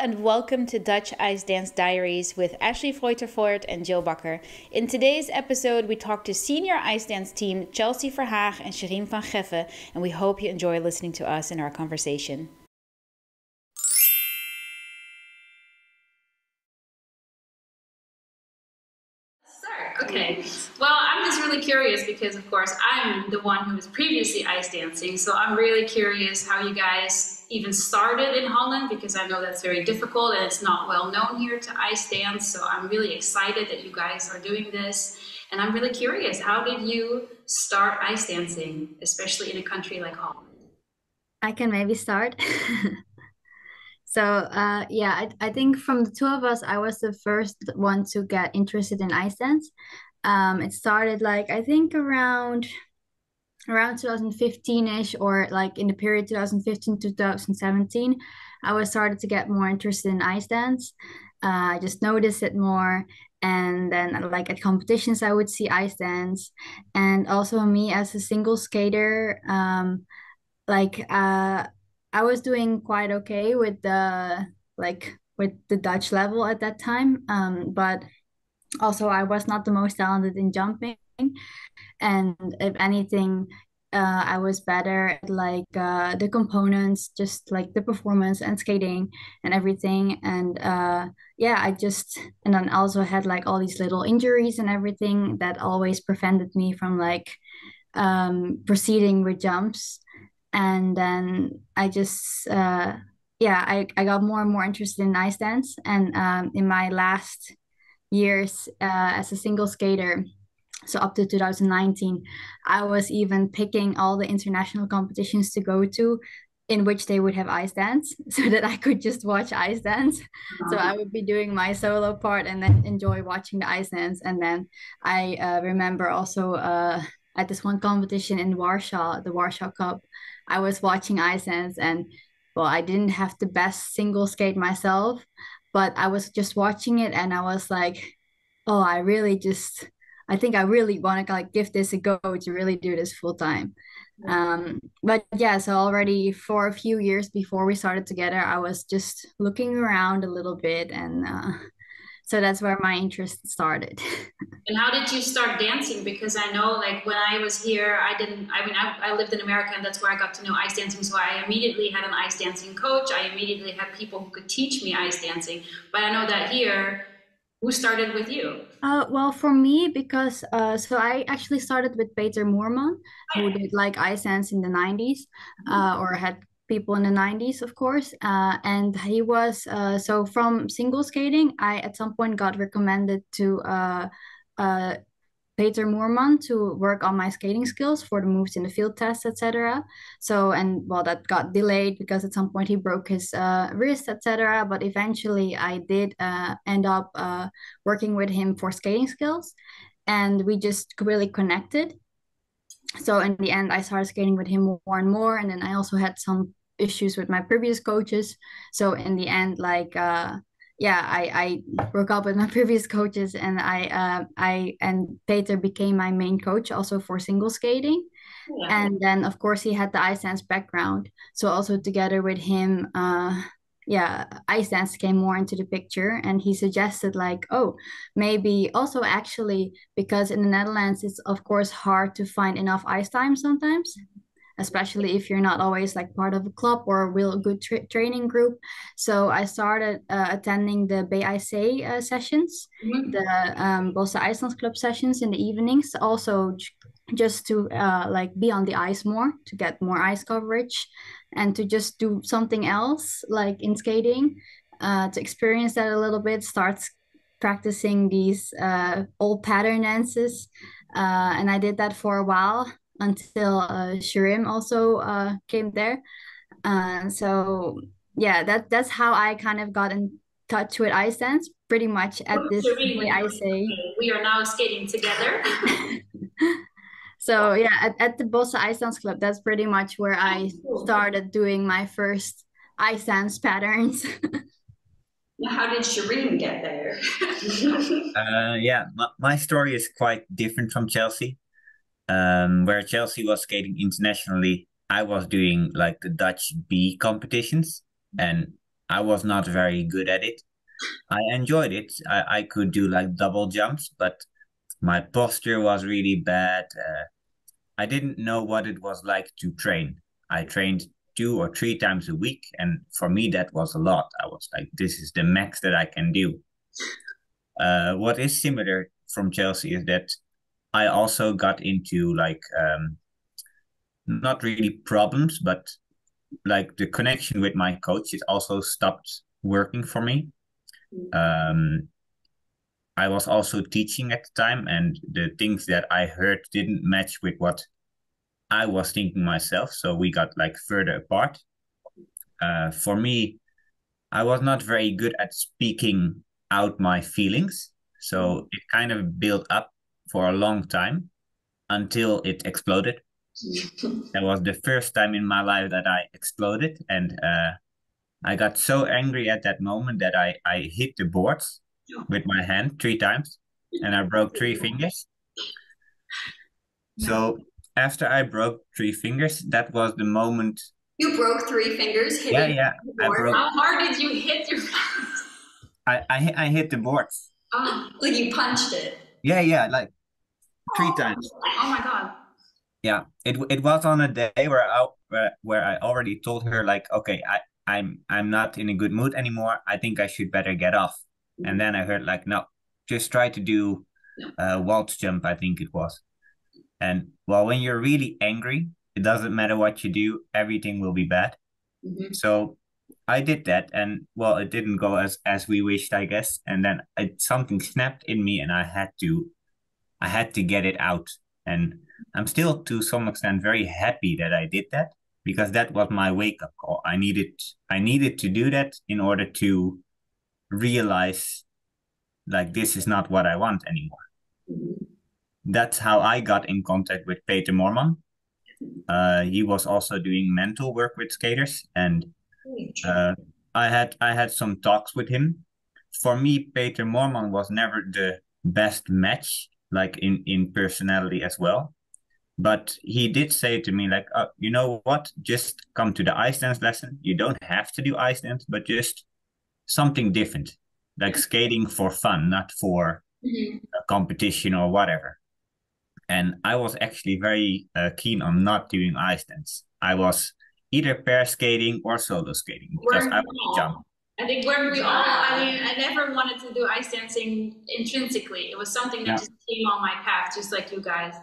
and welcome to Dutch Ice Dance Diaries with Ashley Freutervoort and Jill Bakker. In today's episode, we talk to senior ice dance team Chelsea Verhaegh and Sherim van Geffen, and we hope you enjoy listening to us in our conversation. Okay, well, I'm just really curious because, of course, I'm the one who was previously ice dancing, so I'm really curious how you guys even started in Holland, because I know that's very difficult and it's not well known here to ice dance, so I'm really excited that you guys are doing this, and I'm really curious, how did you start ice dancing, especially in a country like Holland? I can maybe start. I think from the two of us, I was the first one to get interested in ice dance. It started like I think around 2015-ish, or like in the period 2015 to 2017, I was started to get more interested in ice dance. I just noticed it more, and then like at competitions, I would see ice dance, and also me as a single skater. Like I was doing quite okay with the Dutch level at that time. But also I was not the most talented in jumping, and if anything, I was better at the components, just like the performance and skating and everything. And and then also had like all these little injuries and everything that always prevented me from proceeding with jumps. And then I got more and more interested in ice dance. And in my last years as a single skater, so up to 2019, I was even picking all the international competitions to go to in which they would have ice dance so that I could just watch ice dance. So I would be doing my solo part and then enjoy watching the ice dance. And then I remember also at this one competition in Warsaw, the Warsaw Cup, I was watching ice dance, and well, I didn't have the best single skate myself, but I was just watching it and I was like, oh, I think I really want to like give this a go to really do this full time. But yeah, so already for a few years before we started together, I was just looking around a little bit, and so that's where my interest started. And how did you start dancing? Because I know, like, when I was here, I lived in America and that's where I got to know ice dancing. So I immediately had an ice dancing coach. I immediately had people who could teach me ice dancing. But I know that here, who started with you? Well, for me, because so I actually started with Peter Moorman, who did like ice dance in the 90s, or had people in the 90s, of course. And he was so from single skating, I at some point got recommended to uh, Peter Moorman to work on my skating skills for the moves in the field test, etc. So, and well, that got delayed because at some point he broke his wrist, etc. But eventually, I did end up working with him for skating skills, and we just really connected. So in the end, I started skating with him more and more, and then I also had some issues with my previous coaches. So in the end, I broke up with my previous coaches, and I and Peter became my main coach also for single skating. Yeah. And then of course he had the ice dance background, so also together with him, ice dance came more into the picture, and he suggested like, oh, maybe also actually, because in the Netherlands it's of course hard to find enough ice time sometimes, especially if you're not always like part of a club or a real good training group. So I started attending the BIC sessions, Mhm. the Bosse Iceland Club sessions in the evenings, also just to like be on the ice more, to get more ice coverage, and to just do something else like in skating, to experience that a little bit, start practicing these old pattern dances. And I did that for a while until Sherim also came there. So yeah, that's how I kind of got in touch with ice dance, pretty much at With this Shireen, day I say. okay, we are now skating together. So yeah, at the Bosse Ice Dance Club, that's pretty much where I Cool. started doing my first ice dance patterns. Now, how did Shireen get there? My story is quite different from Chelsea. Where Chelsea was skating internationally, I was doing like the Dutch B competitions, and I was not very good at it. I enjoyed it. I could do like double jumps, but my posture was really bad. I didn't know what it was like to train. I trained 2 or 3 times a week, and for me that was a lot. I was like, this is the max that I can do. What is similar from Chelsea is that I also got into like not really problems, but like the connection with my coach is also stopped working for me. Um, I was also teaching at the time, and the things that I heard didn't match with what I was thinking myself. So we got like further apart. For me, I was not very good at speaking out my feelings. So it kind of built up for a long time until it exploded. That was the first time in my life that I exploded. And I got so angry at that moment that I hit the boards with my hand 3 times and I broke 3 fingers. So after I broke 3 fingers, that was the moment. You broke 3 fingers hitting the board? How hard did you hit your fingers? I hit the boards. Oh, like you punched it? Yeah, like 3 times. Oh my God. Yeah, it was on a day where I already told her like, okay, I'm not in a good mood anymore. I think I should better get off. And then I heard like, no, just try to do waltz jump, I think it was. And well, when you're really angry, it doesn't matter what you do, everything will be bad. So I did that, and well, it didn't go as we wished, I guess. And then something snapped in me, and I had to get it out. And I'm still to some extent very happy that I did that, because that was my wake up call. I needed to do that in order to realize like this is not what I want anymore. That's how I got in contact with Peter Moorman. He was also doing mental work with skaters, and I had some talks with him. For me, Peter Moorman was never the best match, like in personality as well. But he did say to me, like, you know what? Just come to the ice dance lesson. You don't have to do ice dance, but just something different, like skating for fun, not for a competition or whatever. And I was actually very keen on not doing ice dance. I was either pair skating or solo skating because I would jump. I think weren't we all? I mean, I never wanted to do ice dancing intrinsically. It was something that just came on my path, just like you guys.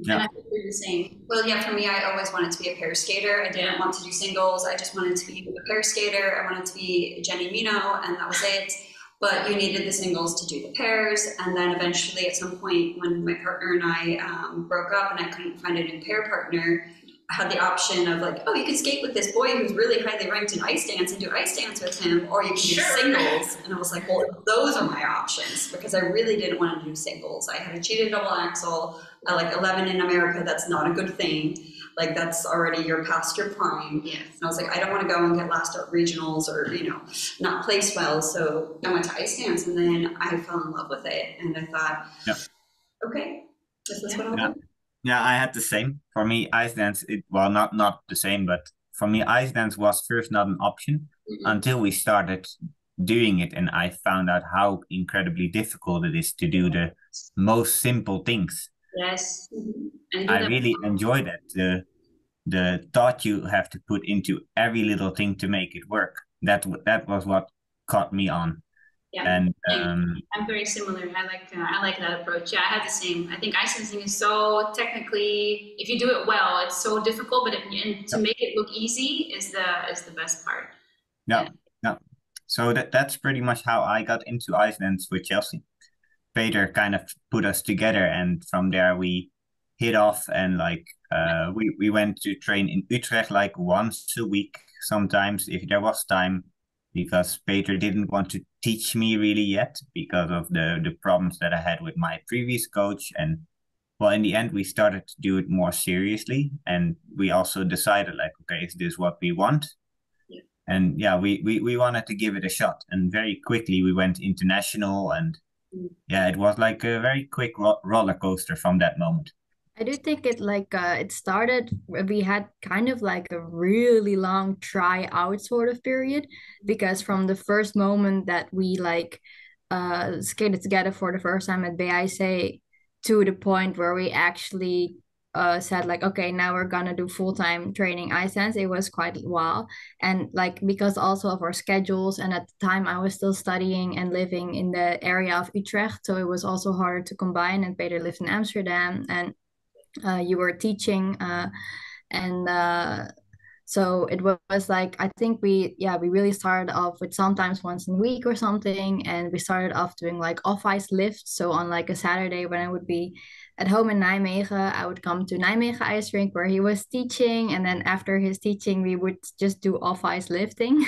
Yeah. And I think we're the same. Well, yeah, for me, I always wanted to be a pair skater. I didn't want to do singles. I just wanted to be a pair skater. I wanted to be Jenny Mino, and that was it. But you needed the singles to do the pairs. And then eventually at some point when my partner and I broke up and I couldn't find a new pair partner, I had the option of like, oh, you can skate with this boy who's really highly ranked in ice dance and do ice dance with him, or you can do singles. And I was like, well, those are my options, because I really didn't want to do singles. I had a cheated double axel at like 11 in America. That's not a good thing. Like that's already you're past your prime. Yes. And I was like, I don't want to go and get last at regionals or, not place well. So I went to ice dance, and then I fell in love with it. And I thought, okay, this is what I'll do. Yeah, I had the same. For me, ice dance, not the same, but for me, ice dance was first not an option until we started doing it. And I found out how incredibly difficult it is to do the most simple things. Yes. I really enjoyed it. The thought you have to put into every little thing to make it work. That was what caught me on. Yeah, and I'm very similar. I like that approach. Yeah, I had the same. I think ice dancing is so technically, if you do it well, it's so difficult. But to make it look easy is the best part. Yeah. So that's pretty much how I got into ice dance with Chelsea. Peter kind of put us together, and from there we hit off. And like we went to train in Utrecht like once a week, sometimes if there was time, because Peter didn't want to teach me really yet because of the problems that I had with my previous coach. And well, in the end, we started to do it more seriously. And we also decided like, okay, is this what we want? Yeah. And yeah, we wanted to give it a shot. And very quickly we went international. And yeah, it was like a very quick roller coaster from that moment. I do think it started, we had kind of like a really long tryout sort of period, because from the first moment that we skated together for the first time at BIC to the point where we actually said like, okay, now we're gonna do full-time training ice dance, it was quite a while. And like, because also of our schedules, and at the time I was still studying and living in the area of Utrecht, so it was also harder to combine, and Peter lived in Amsterdam, and you were teaching, and so it was like, I think we really started off with sometimes once in a week or something, and we started off doing like off ice lifts. So on like a Saturday when I would be at home in Nijmegen, I would come to Nijmegen ice rink where he was teaching, and then after his teaching we would just do off ice lifting.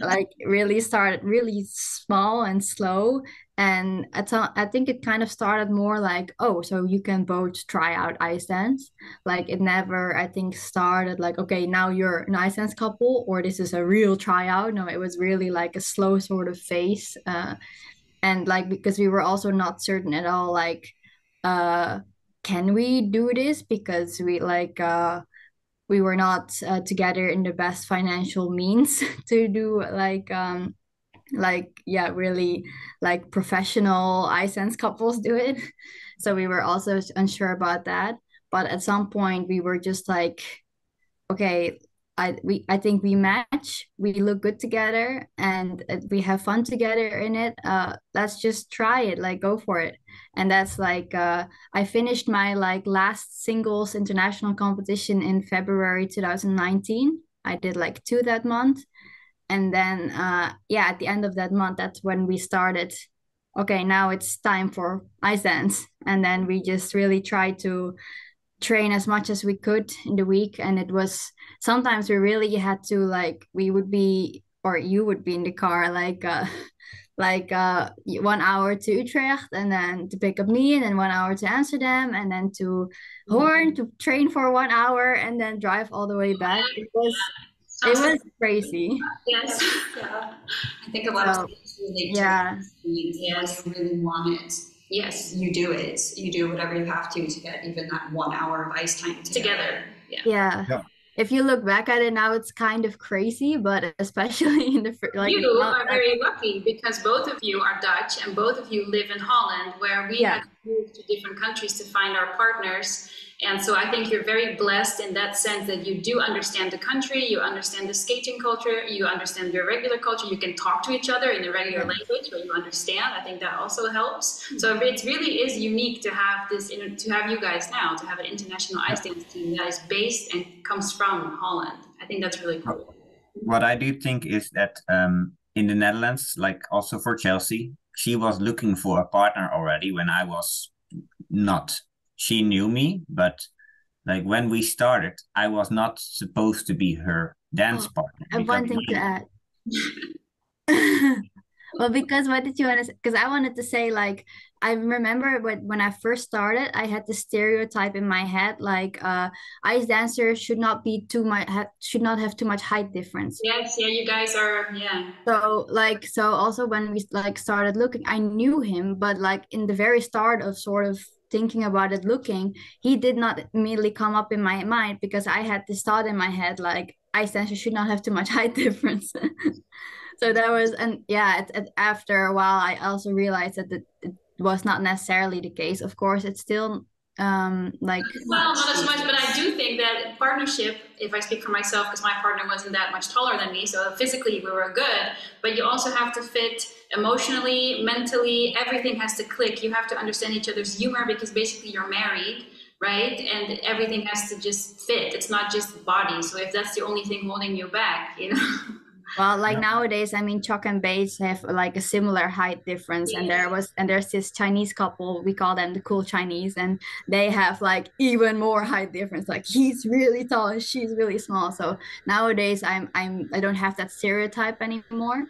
Like really started really small and slow, and I think it kind of started more like, oh, so you can both try out ice dance. Like it never, I think, started like, okay, now you're an ice dance couple, or this is a real tryout. No, it was really like a slow sort of phase. And like, because we were also not certain at all, like, can we do this? Because we were not together in the best financial means to do really like professional ice dance couples do it. So we were also unsure about that. But at some point we were just like, okay, I think we match, we look good together, and we have fun together in it. Let's just try it, like go for it. And that's like I finished my like last singles international competition in February 2019. I did like 2 that month. And then at the end of that month, that's when we started, okay, now it's time for ice dance. And then we just really tried to train as much as we could in the week. And it was, sometimes we really had to, like, we would be, or you would be in the car like 1 hour to Utrecht, and then to pick up me, and then 1 hour to Amsterdam, and then to Hoorn to train for 1 hour, and then drive all the way back. It was crazy. Yes. Yeah. I think a lot of things relate to yes. When you really want it. Yes. You do it. You do whatever you have to get even that 1 hour of ice time together. Yeah. If you look back at it now, it's kind of crazy, but especially in the like, you are very lucky because both of you are Dutch and both of you live in Holland, where we had to move to different countries to find our partners. And so I think you're very blessed in that sense that you do understand the country, you understand the skating culture, you understand your regular culture, you can talk to each other in the regular language where you understand. I think that also helps. So it really is unique to have this, to have you guys now, to have an international ice dance team that is based and comes from Holland. I think that's really cool. What I do think is that in the Netherlands, like also for Chelsea, she was looking for a partner already when I was not. She knew me, but like when we started, I was not supposed to be her dance partner. I have one thing to add. Well, because what did you want to say? Because I wanted to say, like, I remember when I first started, I had the stereotype in my head, like ice dancers should not be too much, should not have too much height difference. Yes, yeah, you guys are, yeah. So also when we like started looking, I knew him, but like in the very start of sort of thinking about it, looking, he did not immediately come up in my mind, because I had this thought in my head, like ice dancers should not have too much height difference. So that was, and after a while, I also realized that it was not necessarily the case. Of course, it's still like... Well, not as much, but I do think that partnership, if I speak for myself, because my partner wasn't that much taller than me, so physically we were good, but you also have to fit emotionally, mentally, everything has to click. You have to understand each other's humor, because basically you're married, right? And everything has to just fit. It's not just the body. So if that's the only thing holding you back, you know... Well, like nowadays, I mean, Chuck and Bates have like a similar height difference, and there's this Chinese couple, we call them the cool Chinese, and they have like even more height difference. Like he's really tall and she's really small. So nowadays, I don't have that stereotype anymore.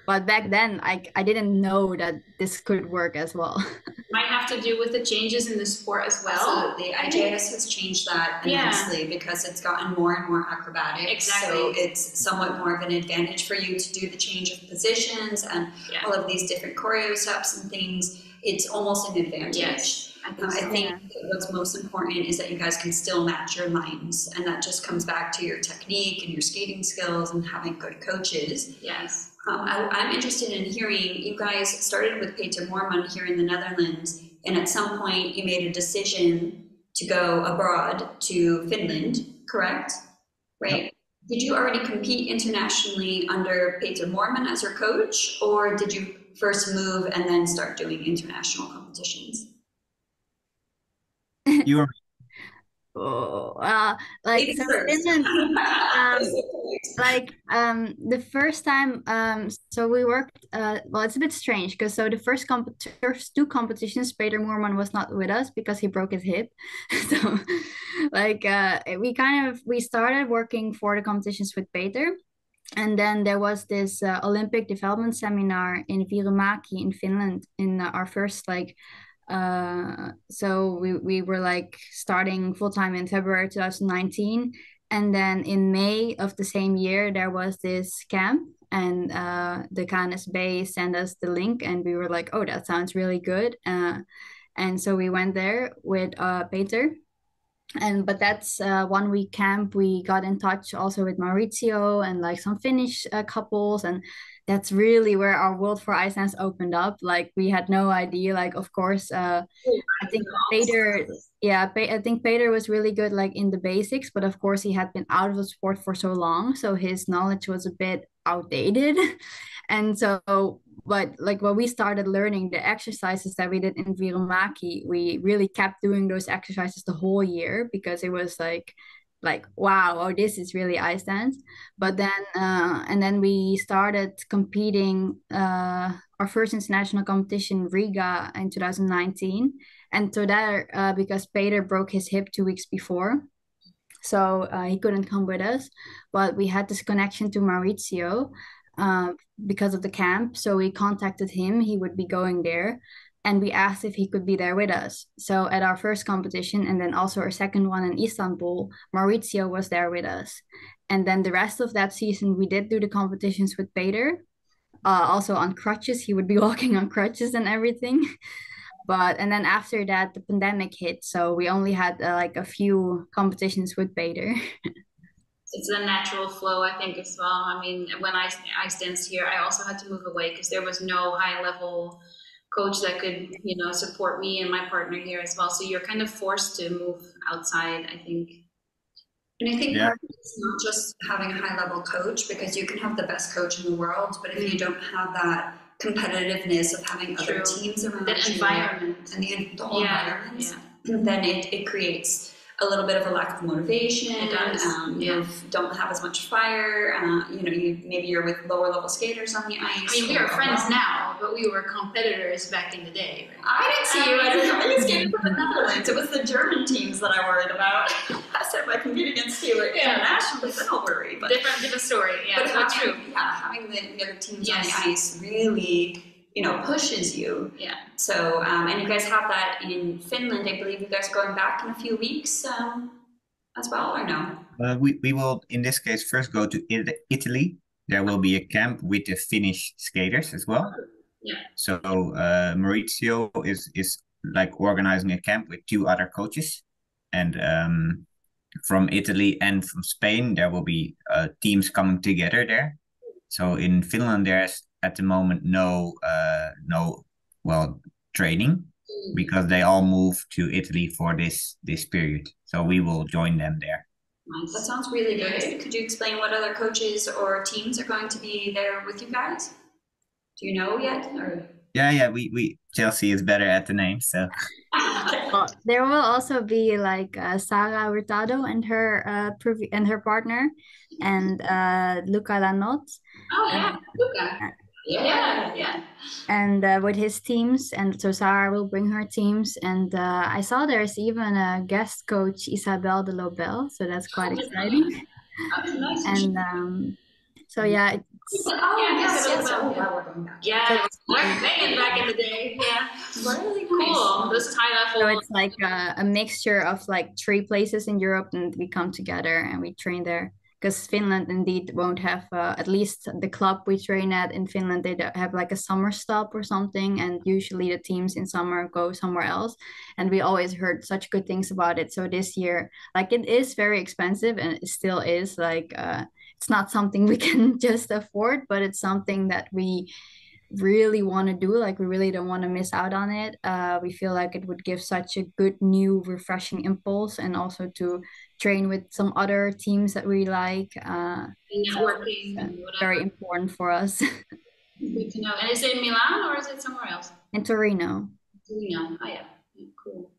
But back then, I didn't know that this could work as well. Might have to do with the changes in the sport as well. Absolutely. IJS has changed that immensely because it's gotten more and more acrobatic. Exactly. So it's somewhat more of an advantage for you to do the change of positions and all of these different choreo steps and things. it's almost an advantage. Yes, I think what's most important is that you guys can still match your lines, and that just comes back to your technique and your skating skills and having good coaches. Yes. I'm interested in hearing, you guys started with Peter Moorman here in the Netherlands, and at some point you made a decision to go abroad to Finland, correct? Right? Yep. Did you already compete internationally under Peter Moorman as your coach, or did you first move and then start doing international competitions? You were like so Finland, the first time, so we worked. Well, it's a bit strange because so the first two competitions, Peter Moorman was not with us because he broke his hip. So, we started working for the competitions with Peter. And then there was this Olympic development seminar in Verhaegh in Finland in our first so we were like starting full-time in February 2019, and then in May of the same year there was this camp, and the KNSB sent us the link, and we were like, oh, that sounds really good, and so we went there with Peter. But that's 1 week camp. We got in touch also with Maurizio and like some Finnish couples, and that's really where our world for ice dance opened up. Like we had no idea. Like of course, I think Peter. Yeah, I think Peter was really good like in the basics, but of course he had been out of the sport for so long, so his knowledge was a bit outdated, and so. But like when we started learning the exercises that we did in Verhaegh, we really kept doing those exercises the whole year because it was like wow, oh, this is really ice dance. But then and then we started competing our first international competition, Riga, in 2019, and so that because Peter broke his hip 2 weeks before. So he couldn't come with us, but we had this connection to Maurizio because of the camp. So we contacted him, he would be going there, and we asked if he could be there with us. So at our first competition, and then also our second one in Istanbul, Maurizio was there with us. And then the rest of that season, we did do the competitions with Peter, also on crutches. He would be walking on crutches and everything. And then after that, the pandemic hit. So we only had like a few competitions with Peter. It's a natural flow, I think, as well. I mean, when I danced here, I also had to move away because there was no high-level coach that could, support me and my partner here as well. So you're kind of forced to move outside, I think. And I think part of it's not just having a high-level coach, because you can have the best coach in the world, but if you don't have that competitiveness of having other teams around that you, environment, and the whole environment, then it creates a little bit of a lack of motivation. It does. You don't have as much fire. Maybe you're with lower level skaters on the ice. I mean, we are friends now, but we were competitors back in the day. Right? I didn't see you as a competitor skating from the Netherlands. It was the German teams that I worried about. I said if I compete against you internationally, then I'll worry. But different story. Yeah, but that's true. Yeah, having the other teams on the ice really pushes you. Yeah. So, and you guys have that in Finland. I believe you guys are going back in a few weeks as well, or no? We will, in this case, first go to Italy. There will be a camp with the Finnish skaters as well. Yeah. So Maurizio is like organizing a camp with 2 other coaches. And from Italy and from Spain, there will be teams coming together there. So in Finland, there's at the moment no training, because they all moved to Italy for this period. So we will join them there. Nice. That sounds really good. Could you explain what other coaches or teams are going to be there with you guys? Do you know yet? Or? Yeah. We Chelsea is better at the name, so. There will also be like Sara Hurtado and her partner, and Luca Lanot. Oh yeah, Luca. Yeah. And with his teams, and so Sarah will bring her teams, and I saw there's even a guest coach, Isabelle de Lobel, so that's quite exciting. That's nice. And so yeah, it's yes. Oh, yeah, we're going back. Yeah, back in the day. Yeah, really cool. Nice. This high level. So it's like a mixture of like 3 places in Europe, and we come together and we train there. because Finland indeed won't have, at least the club we train at in Finland, they have like a summer stop or something, and usually the teams in summer go somewhere else, and we always heard such good things about it. So this year, like, it is very expensive, and it still is like, it's not something we can just afford, but it's something that we really want to do. Like, we really don't want to miss out on it. We feel like it would give such a good new refreshing impulse, and also to train with some other teams that we like. Networking and Very whatever. important for us. Good to know. And is it in Milan or is it somewhere else? In Torino. Torino. Oh yeah. Cool.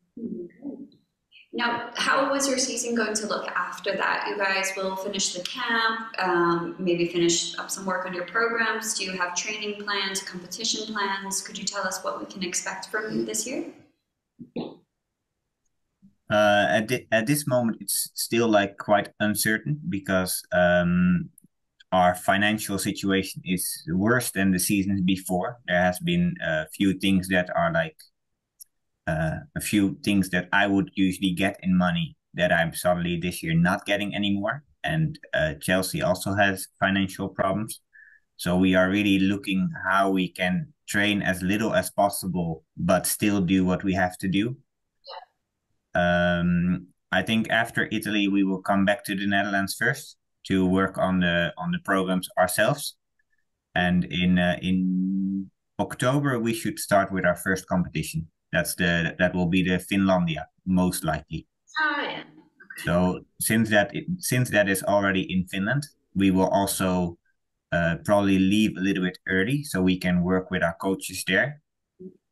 Now, how was your season going to look after that? You guys will finish the camp, maybe finish up some work on your programs. Do you have training plans, competition plans? Could you tell us what we can expect from you this year? At this moment, it's still like quite uncertain because our financial situation is worse than the seasons before. There has been a few things that are like a few things that I would usually get in money that I'm suddenly this year not getting anymore. And Chelsea also has financial problems. So we are really looking how we can train as little as possible, but still do what we have to do. I think after Italy, we will come back to the Netherlands first to work on the programs ourselves. And in October, we should start with our first competition. That will be the Finlandia, most likely. Oh yeah. Okay. So since that is already in Finland, we will also probably leave a little bit early so we can work with our coaches there,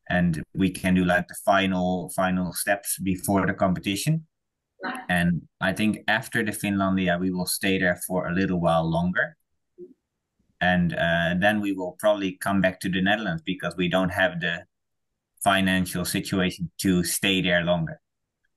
and we can do like the final steps before the competition. Right. And I think after the Finlandia, we will stay there for a little while longer. And then we will probably come back to the Netherlands because we don't have the financial situation to stay there longer.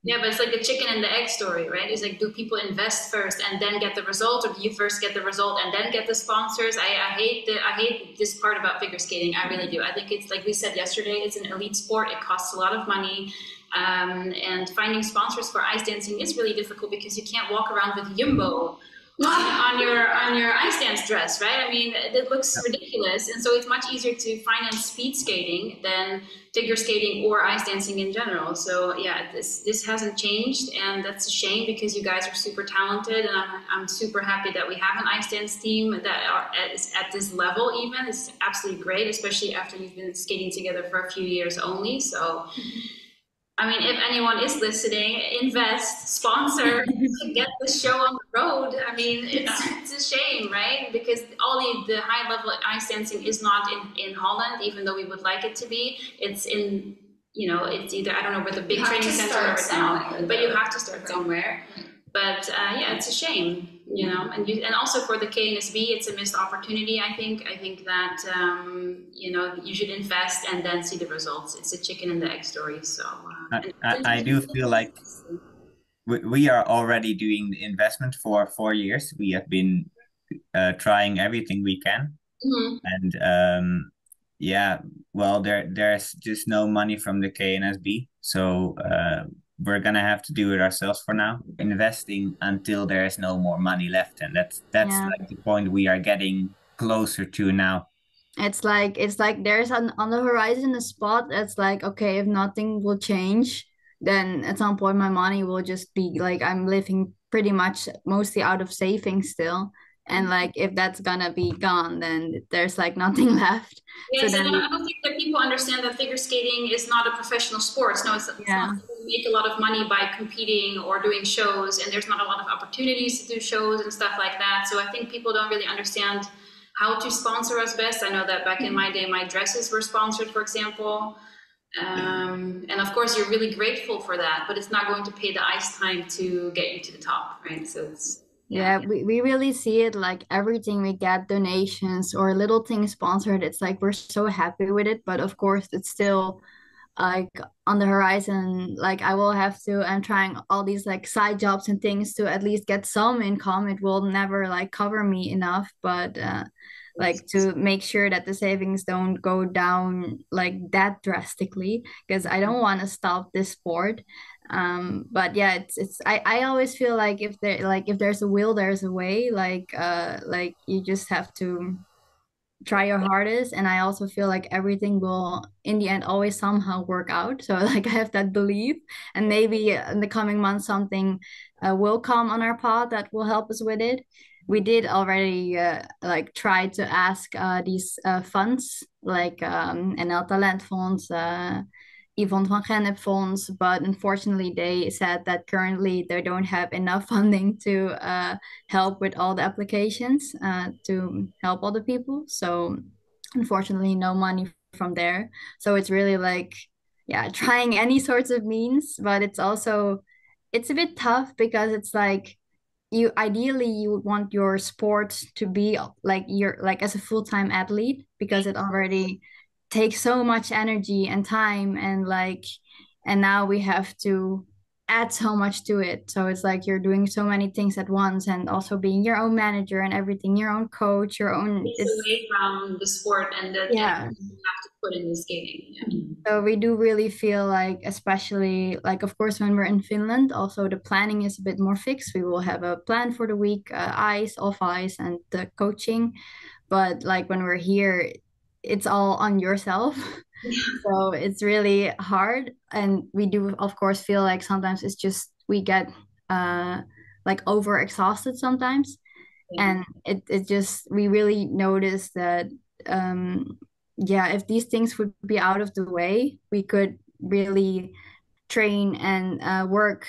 Yeah, but it's like the chicken and the egg story, right? It's like, do people invest first and then get the result, or do you first get the result and then get the sponsors? I hate this part about figure skating. I really do. I think it's like we said yesterday, it's an elite sport. It costs a lot of money. And finding sponsors for ice dancing is really difficult because you can't walk around with Jumbo on your ice dance dress, right? I mean, it looks ridiculous, and so it's much easier to finance speed skating than figure skating or ice dancing in general. So yeah, this hasn't changed, and that's a shame because you guys are super talented, and I'm super happy that we have an ice dance team that is at this level. Even it's absolutely great, especially after you've been skating together for a few years only. So. I mean, if anyone is listening, invest, sponsor, to get the show on the road. I mean, it's a shame, right? Because all the high level ice dancing is not in Holland, even though we would like it to be. It's in, it's either, I don't know, where the big training center or now, but you have to start somewhere. But yeah, it's a shame, and also for the KNSB, it's a missed opportunity. I think that you should invest and then see the results. It's a chicken and the egg story. So I do feel like we are already doing the investment for 4 years. We have been trying everything we can, and yeah, well, there's just no money from the KNSB, so. We're gonna have to do it ourselves for now, investing until there is no more money left, and that's like the point we are getting closer to now. It's like there's on the horizon a spot that's like, okay, if nothing will change, then at some point my money will just be like, I'm living pretty much mostly out of savings still. And like, if that's gonna be gone, then there's like nothing left. Yes, so and I don't think that people understand that figure skating is not a professional sport. No, it's not. You make a lot of money by competing or doing shows, and there's not a lot of opportunities to do shows and stuff like that. So I think people don't really understand how to sponsor us best. I know that back in my day, my dresses were sponsored, for example. And of course, you're really grateful for that, but it's not going to pay the ice time to get you to the top, right? So it's... Yeah, we really see it like everything we get, donations or little things sponsored. It's like we're so happy with it, but of course it's still like on the horizon. Like I'm trying all these like side jobs and things to at least get some income. It will never like cover me enough, but like to make sure that the savings don't go down like that drastically, because I don't want to stop this sport. But yeah, I always feel like if there's a will, there's a way. Like you just have to try your hardest, and I also feel like everything will in the end always somehow work out. So like I have that belief, and maybe in the coming months something will come on our path that will help us with it. We did already like try to ask these funds like NL Talent Fonds, Yvonne van Gennep Fonds, but unfortunately they said that currently they don't have enough funding to help with all the applications to help all the people. So unfortunately, no money from there. So it's really like, yeah, trying any sorts of means, but it's a bit tough because it's like you ideally you would want your sport to be like you're like as a full-time athlete because it already takes so much energy and time and now we have to add so much to it. So it's like you're doing so many things at once and also being your own manager and everything, your own coach, your own It's away from the sport and the yeah. you have to put in the skating. Yeah. So we do really feel like, especially like, of course, when we're in Finland, also the planning is a bit more fixed. We will have a plan for the week, ice, off ice, and the coaching. But like when we're here, it's all on yourself. So it's really hard. And we do, of course, feel like sometimes it's just we get like over exhausted sometimes. And it just, we really notice that, yeah, if these things would be out of the way, we could really train and work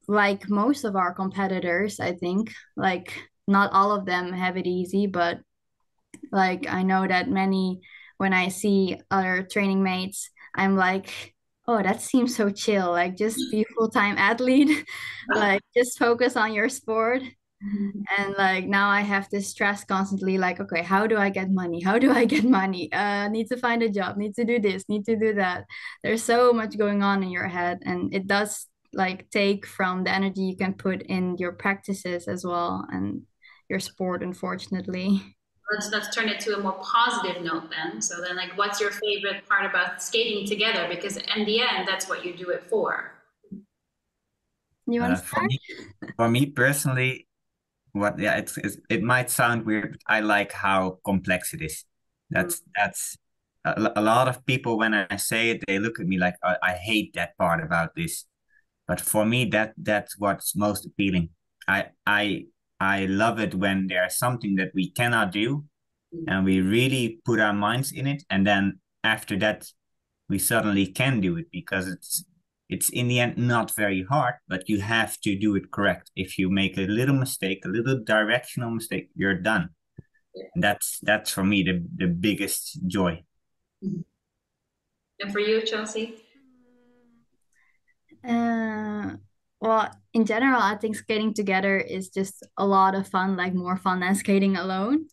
like most of our competitors, I think. Like, not all of them have it easy, but like I know that many, when I see other training mates, I'm like, oh, that seems so chill. Like just be full-time athlete, like just focus on your sport. And like now I have this stress constantly, like, okay, how do I get money? How do I get money? Need to find a job, need to do this, need to do that. There's so much going on in your head, and it does like take from the energy you can put in your practices as well and your sport, unfortunately. Let's turn it to a more positive note then. So then, like, what's your favorite part about skating together? Because in the end, that's what you do it for. You want to For start? me personally, it might sound weird, but I like how complex it is. That's a lot of people when I say it, they look at me like I hate that part about this. But for me, that's what's most appealing. I love it when there's something that we cannot do, and we really put our minds in it, and then after that, we suddenly can do it because it's in the end not very hard, but you have to do it correct. If you make a little mistake, a little directional mistake, you're done. And that's for me the biggest joy. And for you, Chelsea? Well, in general, I think skating together is just a lot of fun, like more fun than skating alone.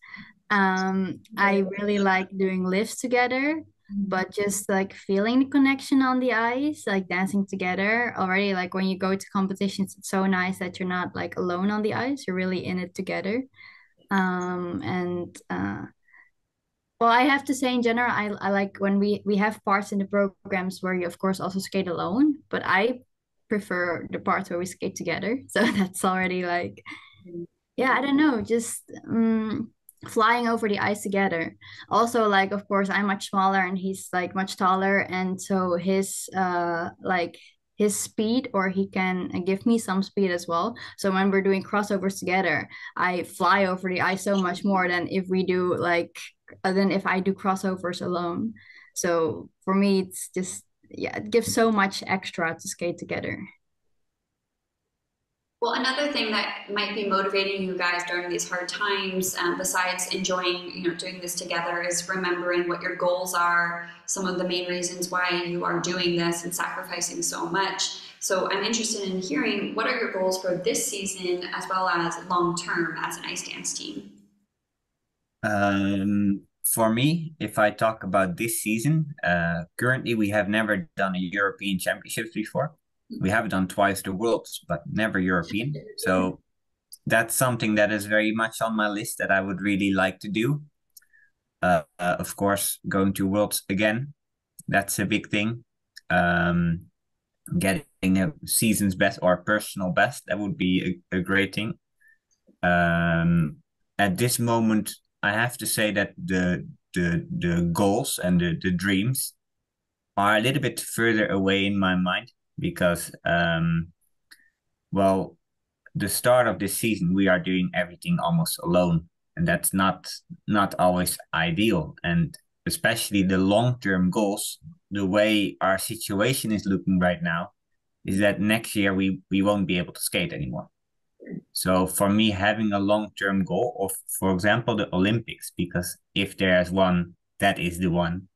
I really like doing lifts together, but just like feeling the connection on the ice, like dancing together already. Like when you go to competitions, it's so nice that you're not like alone on the ice, you're really in it together. And well, I have to say in general, I like when we have parts in the programs where you of course also skate alone, but I prefer the parts where we skate together. So that's already like, yeah, I don't know, just flying over the ice together. Also, like of course, I'm much smaller and he's like much taller, and so his like his speed, or he can give me some speed as well. So when we're doing crossovers together, I fly over the ice so much more than if we do like than if I do crossovers alone. So for me, it's just, yeah, it gives so much extra to skate together. Well, another thing that might be motivating you guys during these hard times, besides enjoying, doing this together, is remembering what your goals are, some of the main reasons why you are doing this and sacrificing so much. So I'm interested in hearing, what are your goals for this season as well as long term as an ice dance team? For me, if I talk about this season, currently we have never done a European Championships before. We have done twice the Worlds, but never European. So that's something that is very much on my list that I would really like to do. Of course, going to Worlds again, that's a big thing. getting a season's best or personal best. That would be a great thing. At this moment, I have to say that the goals and the dreams are a little bit further away in my mind because well, the start of this season we are doing everything almost alone, and that's not always ideal. And especially the long-term goals, the way our situation is looking right now, is that next year we won't be able to skate anymore. So for me, having a long-term goal of, for example, the Olympics, because if there's one, that is the one.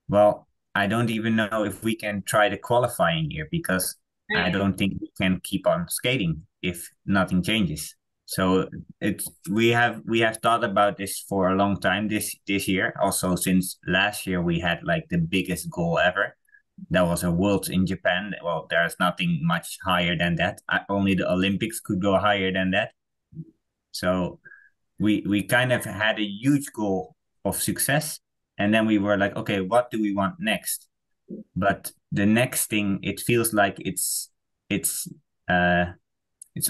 Well, I don't even know if we can try the qualifying year because I don't think we can keep on skating if nothing changes. So we have thought about this for a long time this year. Also, since last year we had like the biggest goal ever. That was a Worlds in Japan. Well, there's nothing much higher than that. Only the Olympics could go higher than that. So we kind of had a huge goal of success, and then we were like, okay, what do we want next? But the next thing, it feels like it's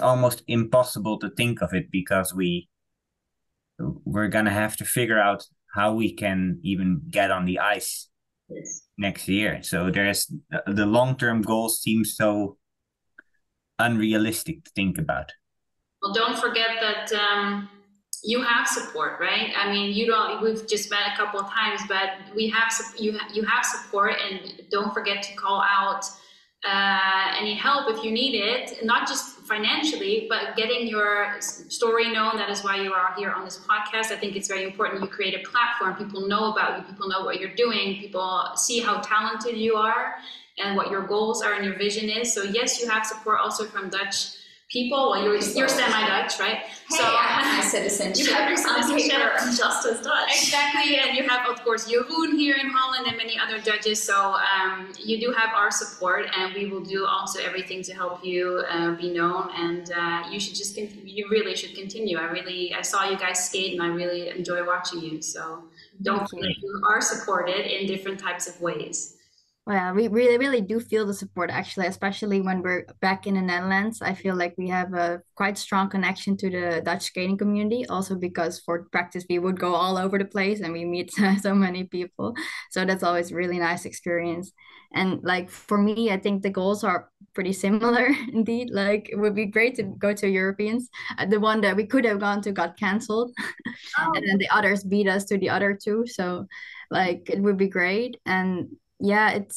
almost impossible to think of it because we're gonna have to figure out how we can even get on the ice next year. So there's the long-term goals seem so unrealistic to think about. Well, don't forget that you have support, right? I mean, you don't. We've just met a couple of times, but we have you have support, and don't forget to call out any help if you need it, not just financially, but getting your story known. That is why you are here on this podcast. I think it's very important you create a platform. People know about you. People know what you're doing. People see how talented you are and what your goals are and your vision is. So yes, you have support also from Dutch people. Well, you're semi-Dutch, right? Hey, so I have my citizenship. You have your citizenship. I'm just as Dutch. Exactly, and you have, of course, Jeroen here in Holland and many other judges. So you do have our support, and we will do also everything to help you be known. And you should just you really should continue. I saw you guys skate, and I really enjoy watching you. So don't forget, you are supported in different types of ways. Well, yeah, we really do feel the support, actually, especially when we're back in the Netherlands. I feel like we have a quite strong connection to the Dutch skating community, also because for practice we would go all over the place and we meet so many people. So that's always a really nice experience. And like for me, I think the goals are pretty similar indeed. Like it would be great to go to Europeans. The one that we could have gone to got canceled, and then the others beat us to the other two. So like it would be great. And yeah, it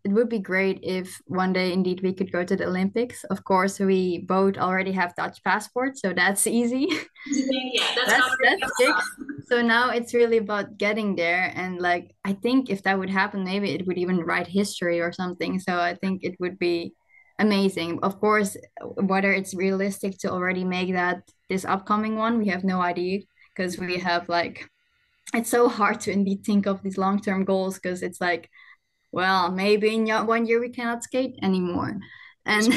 would be great if one day indeed we could go to the Olympics. Of course, we both already have Dutch passports, so that's easy. Yeah, that's fixed. So now it's really about getting there. And like I think if that would happen, maybe it would even write history or something. So I think it would be amazing. Of course, whether it's realistic to already make that this upcoming one, we have no idea because we have like it's so hard to indeed think of these long-term goals because it's like, well, maybe in 1 year we cannot skate anymore. And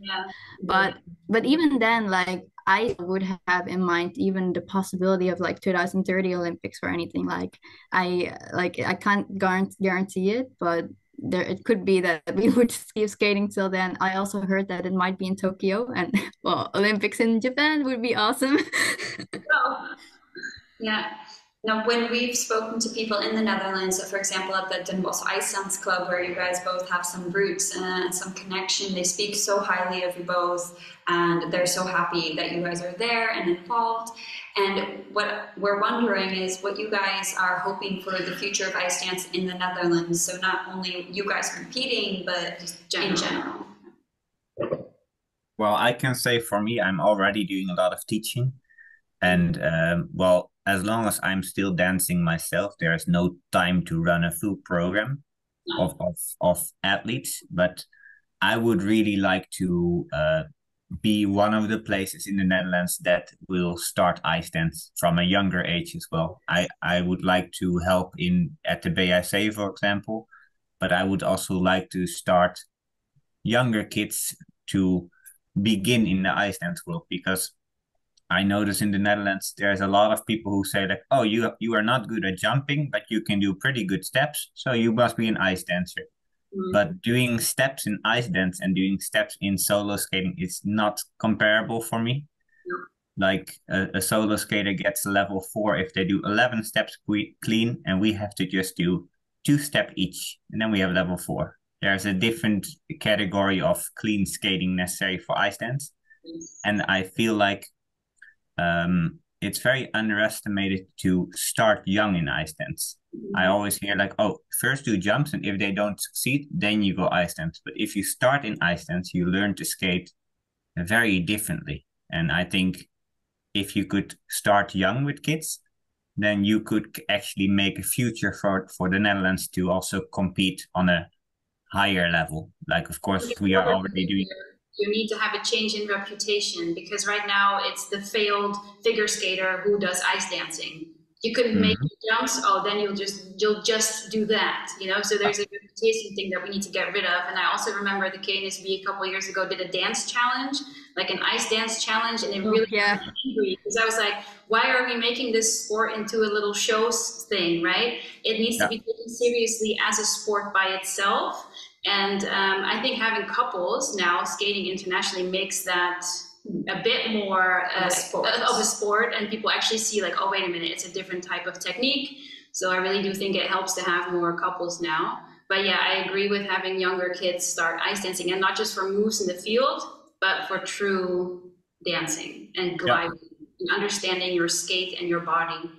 yeah. but even then, like I would have in mind even the possibility of like 2030 Olympics or anything. Like I can't guarantee it, but there it could be that we would keep skating till then. I also heard that it might be in Tokyo, and well, Olympics in Japan would be awesome. Oh. Yeah. Now, when we've spoken to people in the Netherlands, so for example, at the Den Bosch Ice Dance Club, where you guys both have some roots and some connection, they speak so highly of you both, and they're so happy that you guys are there and involved. And what we're wondering is what you guys are hoping for the future of ice dance in the Netherlands. So not only you guys competing, but just in general. Well, I can say for me, I'm already doing a lot of teaching. And well, as long as I'm still dancing myself, there's no time to run a full program of athletes. But I would really like to be one of the places in the Netherlands that will start ice dance from a younger age as well. I would like to help at the BIC, for example, but I would also like to start younger kids to begin in the ice dance world, because I notice in the Netherlands there's a lot of people who say that, oh, you are not good at jumping, but you can do pretty good steps, so you must be an ice dancer. But doing steps in ice dance and doing steps in solo skating is not comparable for me. Like a solo skater gets level 4 if they do 11 steps clean, and we have to just do 2 steps each, and then we have level 4. There's a different category of clean skating necessary for ice dance, and I feel like it's very underestimated to start young in ice dance. I always hear like, oh, first do jumps, and if they don't succeed, then you go ice dance. But if you start in ice dance, you learn to skate very differently. And I think if you could start young with kids, then you could actually make a future for the Netherlands to also compete on a higher level. Like, of course, we are already doing. You need to have a change in reputation, because right now it's the failed figure skater who does ice dancing. You couldn't make jumps. Oh, then you'll just do that, you know. So there's a reputation thing that we need to get rid of. And I also remember the KNSB a couple of years ago did a dance challenge, like an ice dance challenge, and it really made me angry, because I was like, why are we making this sport into a little show thing, right? It needs to be taken seriously as a sport by itself. And I think having couples now skating internationally makes that a bit more of a sport, and people actually see like, oh, wait a minute, it's a different type of technique. So I really do think it helps to have more couples now. But yeah, I agree with having younger kids start ice dancing, and not just for moves in the field, but for true dancing and gliding and understanding your skate and your body.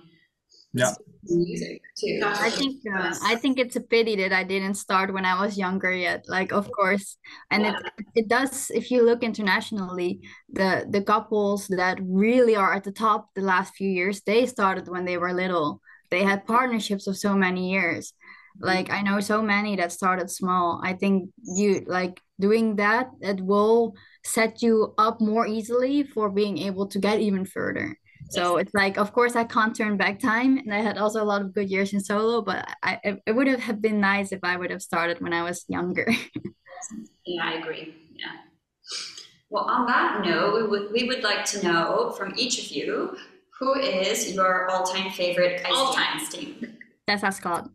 Yeah. Music too. I think it's a pity that I didn't start when I was younger yet. Like, of course, and it does. If you look internationally, the couples that really are at the top the last few years, they started when they were little. They had partnerships of so many years. Like, I know so many that started small. I think you like doing that. It will set you up more easily for being able to get even further. So it's like, of course, I can't turn back time, and I had also a lot of good years in solo, but it would have been nice if I would have started when I was younger. Yeah, I agree. Yeah. Well, on that note, we would like to know from each of you, who is your all-time favorite ice dance team? Tessa Scott.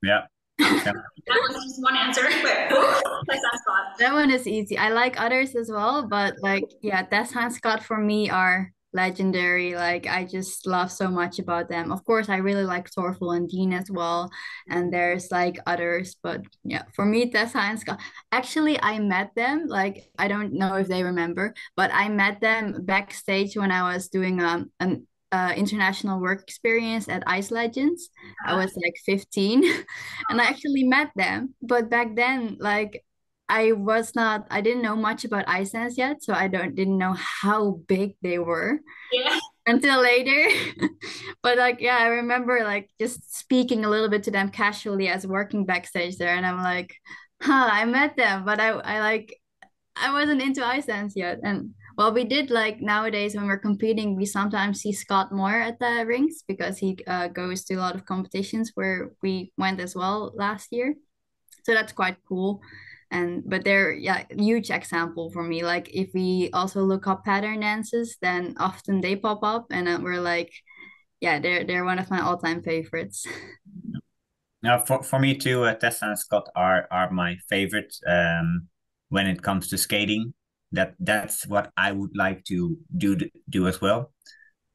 Yeah. That was just one answer. Tessa Scott. That one is easy. I like others as well, but like, yeah, Tessa and Scott for me are legendary. Like, I just love so much about them. Of course, I really like Torfel and Dean as well, and there's like others, but yeah, for me, Tessa and Scott. Actually, I met them, like, I don't know if they remember, but I met them backstage when I was doing an international work experience at Ice Legends. I was like 15 and I actually met them, but back then, like, I didn't know much about ice dance yet, so I didn't know how big they were until later. But like, yeah, I remember like just speaking a little bit to them casually as working backstage there, and I'm like, I met them, but I wasn't into ice dance yet. And well, we did, like, nowadays when we're competing, we sometimes see Scott more at the rinks because he goes to a lot of competitions where we went as well last year. So that's quite cool. But they're huge example for me. Like, if we also look up pattern dances, then often they pop up, and we're like, yeah, they're one of my all-time favorites. Now, for me too, Tessa and Scott are my favorite when it comes to skating. That's what I would like to do as well.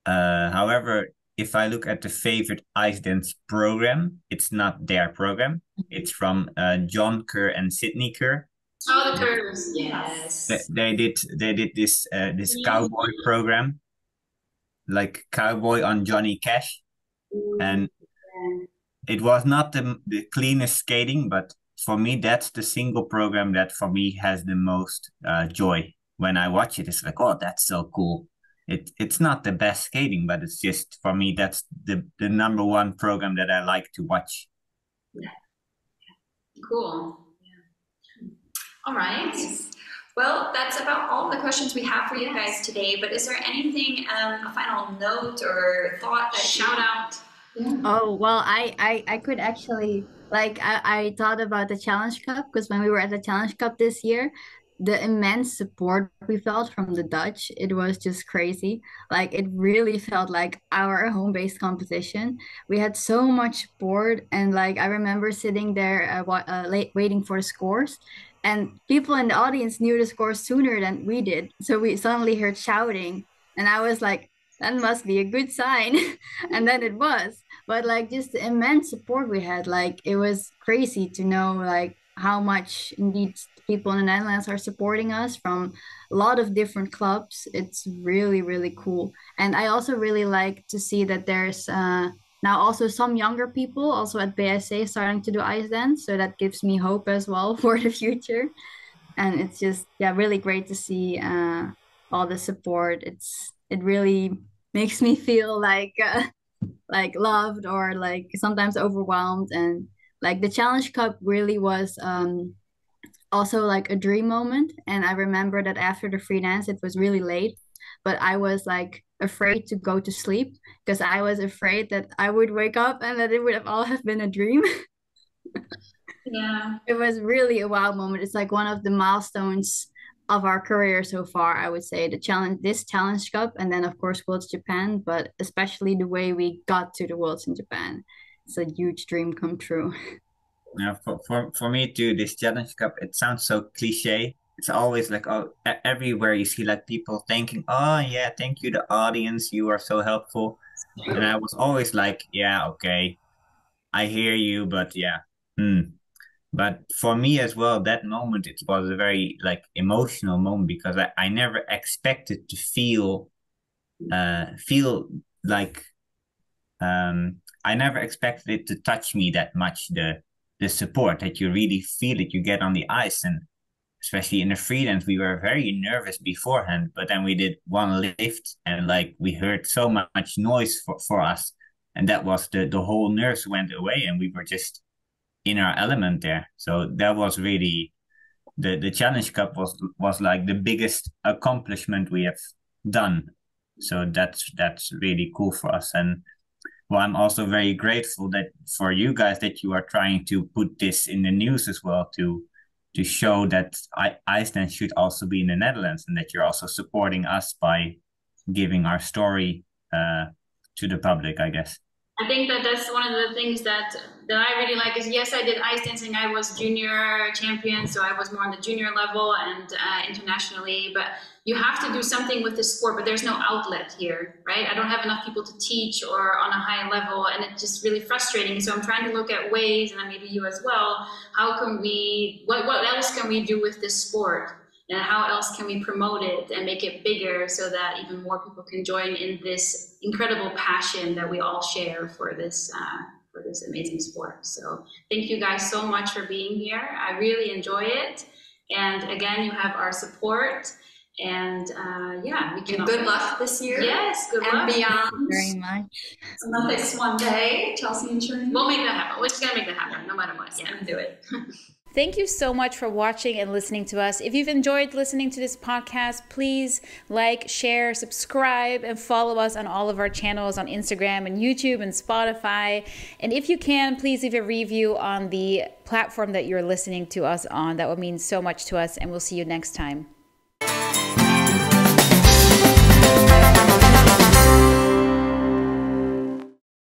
However, if I look at the favorite ice dance program, it's not their program. It's from John Kerr and Sydney Kerr. Oh, the Kerrs, yes. They did this cowboy program, like Cowboy on Johnny Cash, and it was not the cleanest skating, but for me, that's the single program that for me has the most joy. When I watch it, it's like, oh, that's so cool. It's not the best skating, but it's just, for me, that's the number one program that I like to watch. Yeah. Cool. Yeah. All right. Well, that's about all the questions we have for you guys today. But is there anything, a final note or thought that shout out? Yeah. Oh, well, I could actually, like, I thought about the Challenge Cup, because when we were at the Challenge Cup this year, the immense support we felt from the Dutch, it was just crazy. Like it really felt like our home-based competition. We had so much support, and like I remember sitting there late waiting for the scores, and people in the audience knew the scores sooner than we did. So we suddenly heard shouting, and I was like, that must be a good sign. And then it was. But like just the immense support we had, like it was crazy to know like how much indeed people in the Netherlands are supporting us from a lot of different clubs. It's really, really cool. And I also really like to see that there's now also some younger people also at BSA starting to do ice dance. So that gives me hope as well for the future. And it's just, yeah, really great to see all the support. It really makes me feel like loved or like sometimes overwhelmed. And like the Challenge Cup really was also like a dream moment. And I remember that after the free dance, it was really late, but I was like afraid to go to sleep because I was afraid that I would wake up and that it would have all have been a dream. Yeah. It was really a wow moment. It's like one of the milestones of our career so far, I would say. This Challenge Cup, and then of course Worlds Japan, but especially the way we got to the Worlds in Japan. It's a huge dream come true. Yeah, for me too, this Challenge Cup, it sounds so cliche. It's always like, oh, everywhere you see like people thanking, oh yeah, thank you, the audience, you are so helpful. And I was always like, yeah, okay, I hear you, but yeah. But for me as well, that moment, it was a very like emotional moment because I never expected to feel like I never expected it to touch me that much, the support that you really feel it you get on the ice. And especially in the freelance, we were very nervous beforehand, but then we did one lift and like we heard so much noise for us. And that was the whole nerves went away and we were just in our element there. So that was really the Challenge Cup was like the biggest accomplishment we have done. So that's really cool for us. And well, I'm also very grateful that for you guys that you are trying to put this in the news as well to show that Iceland should also be in the Netherlands and that you're also supporting us by giving our story to the public, I guess. I think that that's one of the things that I really like is, yes, I did ice dancing. I was junior champion, so I was more on the junior level and internationally. But you have to do something with the sport, but there's no outlet here, right? I don't have enough people to teach or on a high level, and it's just really frustrating. So I'm trying to look at ways, and maybe you as well, how can we, what else can we do with this sport? And how else can we promote it and make it bigger so that even more people can join in this incredible passion that we all share for this amazing sport. So thank you guys so much for being here. I really enjoy it. And again, you have our support. And yeah, we can. Good luck this year. Yes, good and luck. Beyond. Very much. Olympics one day, Chelsea and Sherim. We'll make that happen. We're just gonna make that happen, no matter what. Yeah, do it. Thank you so much for watching and listening to us. If you've enjoyed listening to this podcast, please like, share, subscribe, and follow us on all of our channels on Instagram and YouTube and Spotify. And if you can, please leave a review on the platform that you're listening to us on. That would mean so much to us, and we'll see you next time.